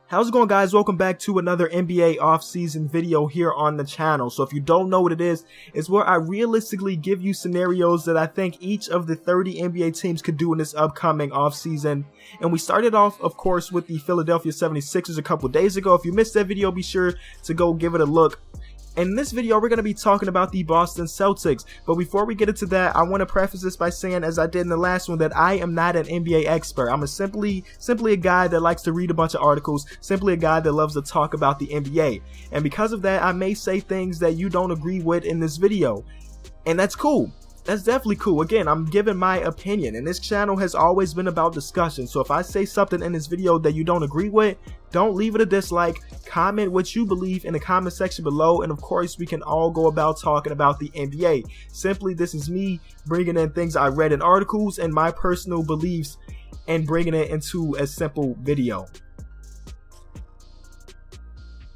How's it going, guys? Welcome back to another NBA offseason video here on the channel. So if you don't know what it is, it's where I realistically give you scenarios that I think each of the 30 NBA teams could do in this upcoming offseason. And we started off, of course, with the Philadelphia 76ers a couple days ago. If you missed that video, be sure to go give it a look. In this video, we're going to be talking about the Boston Celtics. But before we get into that, I want to preface this by saying, as I did in the last one, that I am not an NBA expert. I'm simply a guy that likes to read a bunch of articles, simply a guy that loves to talk about the NBA. And because of that, I may say things that you don't agree with in this video. And that's cool. That's definitely cool. Again, I'm giving my opinion, and this channel has always been about discussion. So if I say something in this video that you don't agree with, don't leave it a dislike. Comment what you believe in the comment section below, and of course, we can all go about talking about the NBA. Simply, this is me bringing in things I read in articles and my personal beliefs and bringing it into a simple video.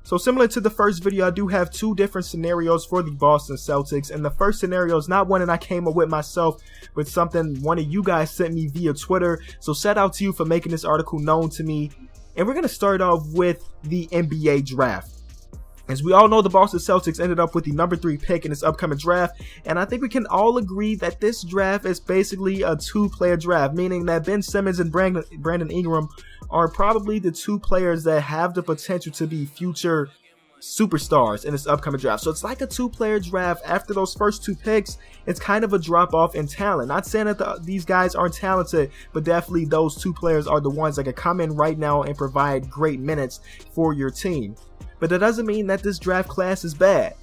So similar to the first video, I do have two different scenarios for the Boston Celtics, and the first scenario is not one that I came up with myself, but something one of you guys sent me via Twitter. So shout out to you for making this article known to me. And we're going to start off with the NBA draft. As we all know, the Boston Celtics ended up with the number 3 pick in this upcoming draft, and I think we can all agree that this draft is basically a two-player draft, meaning that Ben Simmons and Brandon Ingram are probably the two players that have the potential to be future superstars in this upcoming draft. So it's like a two-player draft. After those first two picks, it's kind of a drop-off in talent. Not saying that these guys aren't talented, but definitely those two players are the ones that can come in right now and provide great minutes for your team. But that doesn't mean that this draft class is bad.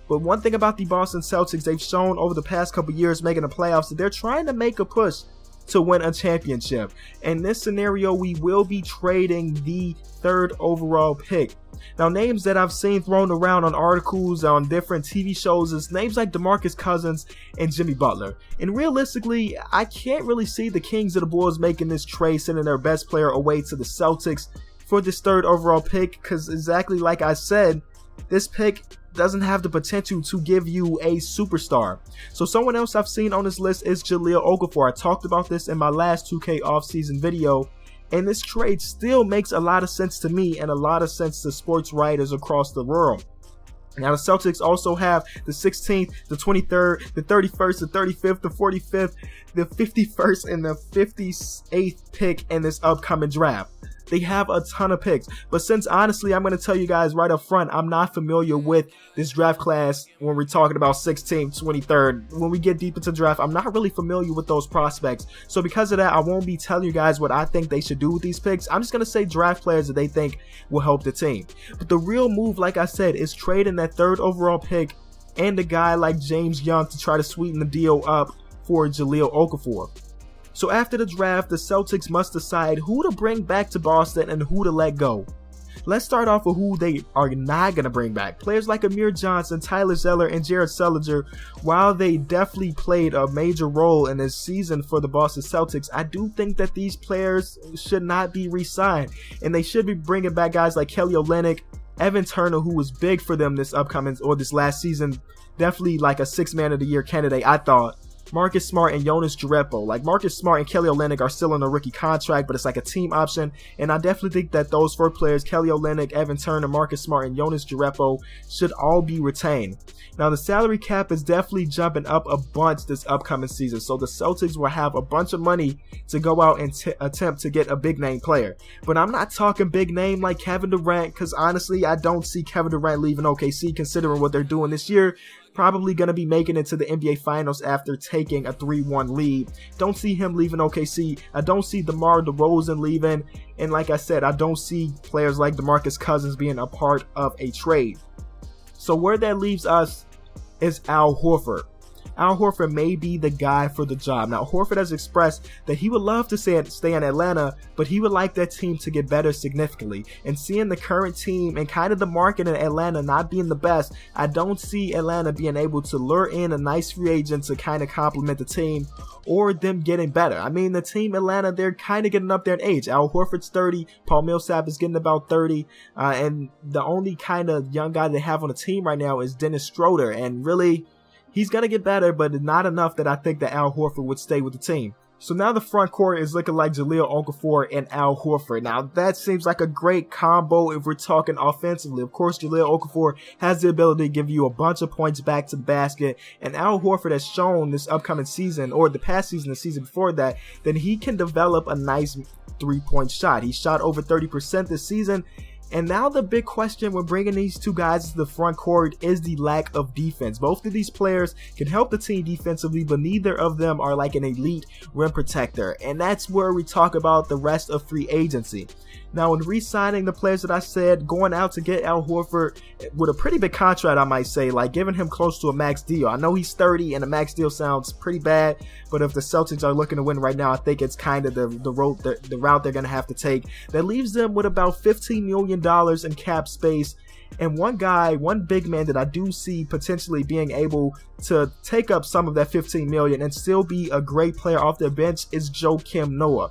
But one thing about the Boston Celtics, they've shown over the past couple years making the playoffs that they're trying to make a push to win a championship. In this scenario, we will be trading the 3rd overall pick. Now, names that I've seen thrown around on articles, on different TV shows, is names like DeMarcus Cousins and Jimmy Butler. And realistically, I can't really see the Kings of the Bulls making this trade, sending their best player away to the Celtics for this 3rd overall pick, because exactly like I said, this pick doesn't have the potential to give you a superstar. So someone else I've seen on this list is Jahlil Okafor. I talked about this in my last 2K offseason video, and this trade still makes a lot of sense to me and a lot of sense to sports writers across the world. Now, the Celtics also have the 16th, the 23rd, the 31st, the 35th, the 45th, the 51st, and the 58th pick in this upcoming draft. They have a ton of picks, but since honestly, I'm going to tell you guys right up front, I'm not familiar with this draft class when we're talking about 16th, 23rd. When we get deep into draft, I'm not really familiar with those prospects. So because of that, I won't be telling you guys what I think they should do with these picks. I'm just going to say draft players that they think will help the team. But the real move, like I said, is trading that 3rd overall pick and a guy like James Young to try to sweeten the deal up for Jahlil Okafor. So after the draft, the Celtics must decide who to bring back to Boston and who to let go. Let's start off with who they are not going to bring back. Players like Amir Johnson, Tyler Zeller, and Jared Sullinger, while they definitely played a major role in this season for the Boston Celtics, I do think that these players should not be re-signed. And they should be bringing back guys like Kelly Olynyk, Evan Turner, who was big for them this last season. Definitely like a 6th man of the year candidate, I thought. Marcus Smart and Jonas Jerebko. Like, Marcus Smart and Kelly Olynyk are still on a rookie contract, but it's like a team option, and I definitely think that those 4 players, Kelly Olynyk, Evan Turner, Marcus Smart, and Jonas Jerebko, should all be retained. Now, the salary cap is definitely jumping up a bunch this upcoming season, so the Celtics will have a bunch of money to go out and attempt to get a big name player. But I'm not talking big name like Kevin Durant, because honestly, I don't see Kevin Durant leaving OKC considering what they're doing this year. Probably going to be making it to the NBA Finals after taking a 3-1 lead. Don't see him leaving OKC. I don't see DeMar DeRozan leaving. And like I said, I don't see players like DeMarcus Cousins being a part of a trade. So where that leaves us is Al Horford. Al Horford may be the guy for the job. Now, Horford has expressed that he would love to stay in Atlanta, but he would like that team to get better significantly. And seeing the current team and kind of the market in Atlanta not being the best, I don't see Atlanta being able to lure in a nice free agent to kind of complement the team or them getting better. I mean, the team Atlanta, they're kind of getting up there in age. Al Horford's 30, Paul Millsap is getting about 30, and the only kind of young guy they have on the team right now is Dennis Schroeder, and really, he's going to get better, but not enough that I think that Al Horford would stay with the team. So now the front court is looking like Jahlil Okafor and Al Horford. Now that seems like a great combo if we're talking offensively. Of course, Jahlil Okafor has the ability to give you a bunch of points back to the basket, and Al Horford has shown this upcoming season, or the past season, the season before that he can develop a nice three-point shot. He shot over 30% this season. And now the big question when bringing these two guys to the front court is the lack of defense. Both of these players can help the team defensively, but neither of them are like an elite rim protector. And that's where we talk about the rest of free agency. Now, in re-signing the players that I said, going out to get Al Horford with a pretty big contract, I might say, like giving him close to a max deal. I know he's 30 and a max deal sounds pretty bad, but if the Celtics are looking to win right now, I think it's kind of the route they're going to have to take. That leaves them with about $15 million in cap space. And one big man that I do see potentially being able to take up some of that $15 million and still be a great player off their bench is Joakim Noah.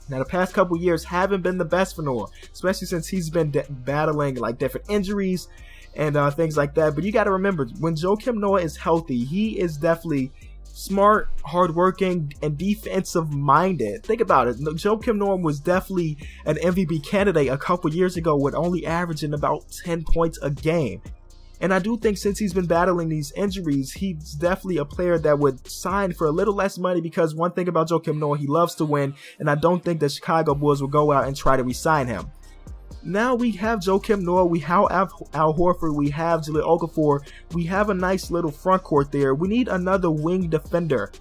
Now, the past couple years haven't been the best for Noah, especially since he's been battling like different injuries and things like that. But you got to remember, when Joakim Noah is healthy, he is definitely smart, hardworking, and defensive-minded. Think about it. Joakim Noah was definitely an MVP candidate a couple years ago with only averaging about 10 points a game. And I do think since he's been battling these injuries, he's definitely a player that would sign for a little less money, because one thing about Joakim Noah, he loves to win, and I don't think the Chicago Bulls will go out and try to re-sign him. Now we have Joakim Noah, we have Al Horford, we have Jahlil Okafor, we have a nice little front court there. We need another wing defender.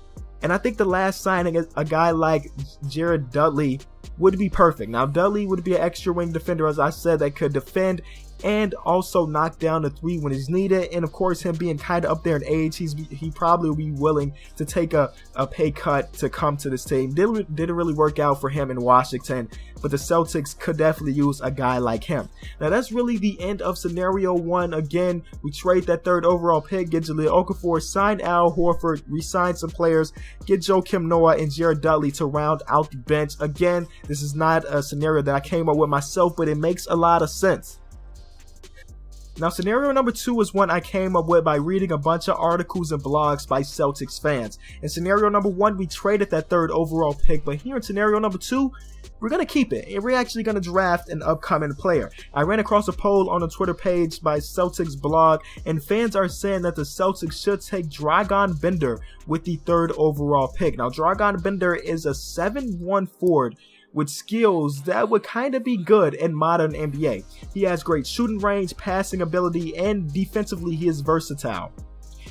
And I think the last signing, a guy like Jared Dudley, would be perfect. Now, Dudley would be an extra wing defender, as I said, that could defend and also knock down the three when it's needed. And of course, him being kind of up there in age, he probably will be willing to take a pay cut to come to this team. Didn't really work out for him in Washington, but the Celtics could definitely use a guy like him. Now, that's really the end of scenario one. Again, we trade that third overall pick, get Jahlil Okafor, sign Al Horford, re-sign some players, get Joakim Noah and Jared Dudley to round out the bench. Again, this is not a scenario that I came up with myself, but it makes a lot of sense. Now, scenario number two is one I came up with by reading a bunch of articles and blogs by Celtics fans. In scenario number one, we traded that third overall pick, but here in scenario number two, we're going to keep it, and we're actually going to draft an upcoming player. I ran across a poll on the Twitter page by Celtics blog, and fans are saying that the Celtics should take Dragan Bender with the third overall pick. Now, Dragan Bender is a 7'1" forward with skills that would kind of be good in modern NBA. He has great shooting range, passing ability, and defensively he is versatile.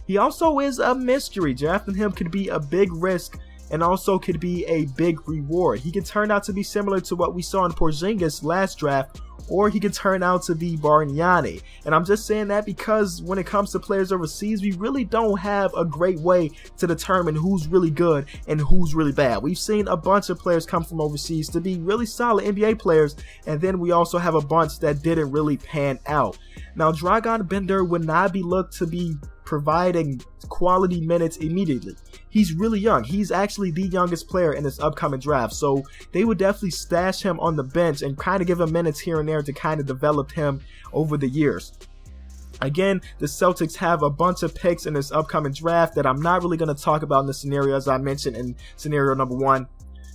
He also is a mystery. Drafting him could be a big risk and also could be a big reward. He could turn out to be similar to what we saw in Porzingis last draft, or he could turn out to be Bargnani. And I'm just saying that because when it comes to players overseas, we really don't have a great way to determine who's really good and who's really bad. We've seen a bunch of players come from overseas to be really solid NBA players, and then we also have a bunch that didn't really pan out. Now, Dragan Bender would not be looked to be providing quality minutes immediately. He's really young. He's actually the youngest player in this upcoming draft, so they would definitely stash him on the bench and kind of give him minutes here and there to kind of develop him over the years. Again, the Celtics have a bunch of picks in this upcoming draft that I'm not really going to talk about in the scenario as I mentioned in scenario number one.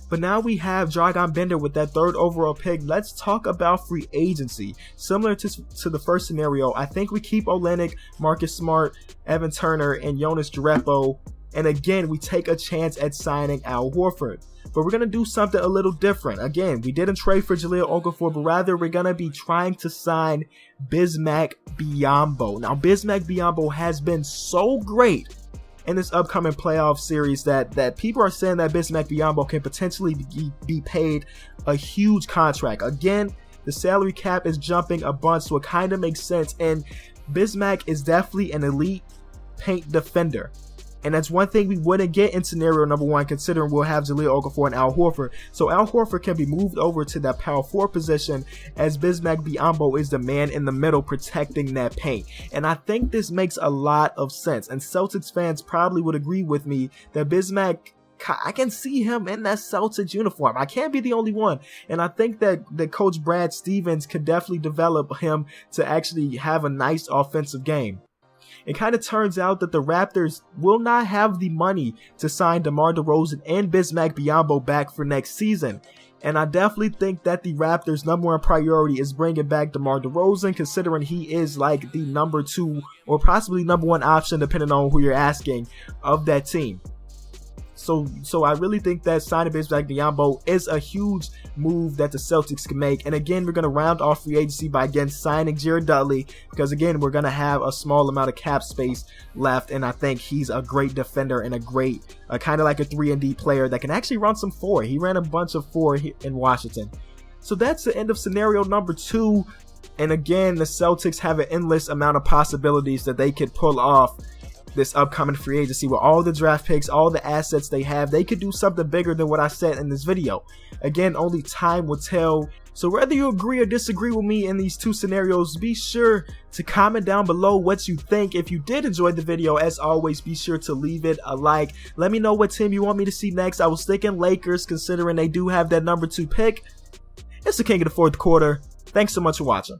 But now we have Dragan Bender with that third overall pick. Let's talk about free agency. Similar to the first scenario, I think we keep Olynyk, Marcus Smart, Evan Turner, and Jonas Jerebko. And again, we take a chance at signing Al Horford. But we're going to do something a little different. Again, we didn't trade for Jahlil Okafor, but rather we're going to be trying to sign Bismack Biyombo. Now, Bismack Biyombo has been so great in this upcoming playoff series that people are saying that Bismack Biyombo can potentially be paid a huge contract. Again, the salary cap is jumping a bunch, so it kind of makes sense. And Bismack is definitely an elite paint defender. And that's one thing we wouldn't get in scenario number one, considering we'll have Jahlil Okafor and Al Horford. So Al Horford can be moved over to that power forward position, as Bismack Biyombo is the man in the middle protecting that paint. And I think this makes a lot of sense. And Celtics fans probably would agree with me that Bismack, I can see him in that Celtics uniform. I can't be the only one. And I think that Coach Brad Stevens could definitely develop him to actually have a nice offensive game. it kind of turns out that the Raptors will not have the money to sign DeMar DeRozan and Bismack Biyombo back for next season. And I definitely think that the Raptors' #1 priority is bringing back DeMar DeRozan, considering he is like the #2 or possibly #1 option, depending on who you're asking, of that team. So I really think that signing Bismack Biyombo is a huge move that the Celtics can make. And again, we're going to round off free agency by again signing Jared Dudley, because again, we're going to have a small amount of cap space left, and I think he's a great defender and a great kind of like a 3-and-D player that can actually run some 4. He ran a bunch of 4 in Washington. So that's the end of scenario number 2. And again, the Celtics have an endless amount of possibilities that they could pull off this upcoming free agency. With all the draft picks, all the assets they have, they could do something bigger than what I said in this video. Again, only time will tell. So whether you agree or disagree with me in these 2 scenarios, be sure to comment down below what you think. If you did enjoy the video, as always, be sure to leave it a like. Let me know what team you want me to see next. I was thinking Lakers, considering they do have that #2 pick. It's the King of the 4th quarter. Thanks so much for watching.